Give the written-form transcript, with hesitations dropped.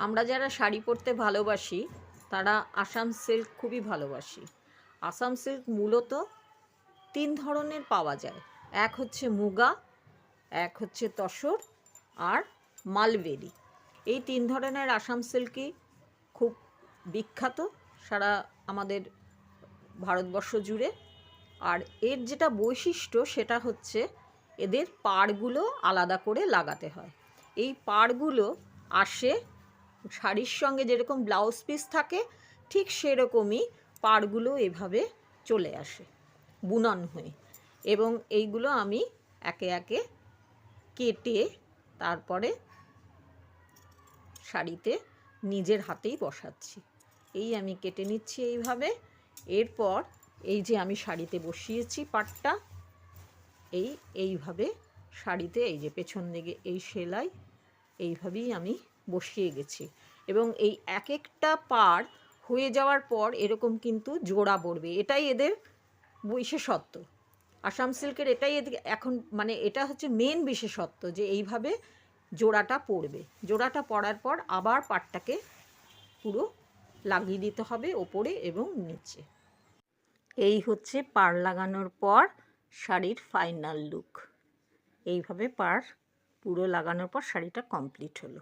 আমরা যারা শাড়ি পরতে ভালোবাসি তারা আসাম সিল্ক খুবই ভালোবাসি। আসাম সিল্ক মূলত 3 ধরনের পাওয়া যায়। এক হচ্ছে মুগা, এক হচ্ছে তসর আর মালবেরি। এই 3 ধরনের আসাম সিল্কই খুব বিখ্যাত সারা আমাদের ভারতবর্ষ জুড়ে। আর এর যেটা বৈশিষ্ট্য সেটা হচ্ছে এদের পাড়গুলো আলাদা করে লাগাতে হয়। এই পাড়গুলো আসে শাড়ির সঙ্গে যেরকম ব্লাউজ পিস থাকে ঠিক সেরকমই পাড়গুলো এভাবে চলে আসে বুনন হয়ে, এবং এইগুলো আমি একে একে কেটে তারপরে শাড়িতে নিজের হাতেই বসাচ্ছি। এই আমি কেটে নিচ্ছি এইভাবে। এরপর এই যে আমি শাড়িতে বসিয়েছি পাটটা, এইভাবে শাড়িতে এই যে পেছন দিকে এই সেলাই এইভাবেই আমি বসিয়ে গেছি। এবং এই এক একটা পাড় হয়ে যাওয়ার পর এরকম কিন্তু জোড়া পড়বে। এটাই এদের বিশেষত্ব। আসাম সিল্কের এটাই এখন মানে এটা হচ্ছে মেন বিশেষত্ব যে এইভাবে জোড়াটা পড়বে। জোড়াটা পড়ার পর আবার পাটটাকে পুরো লাগিয়ে দিতে হবে ওপরে এবং নিচে। এই হচ্ছে পাড় লাগানোর পর শাড়ির ফাইনাল লুক। এইভাবে পাড় পুরো লাগানোর পর শাড়িটা কমপ্লিট হলো।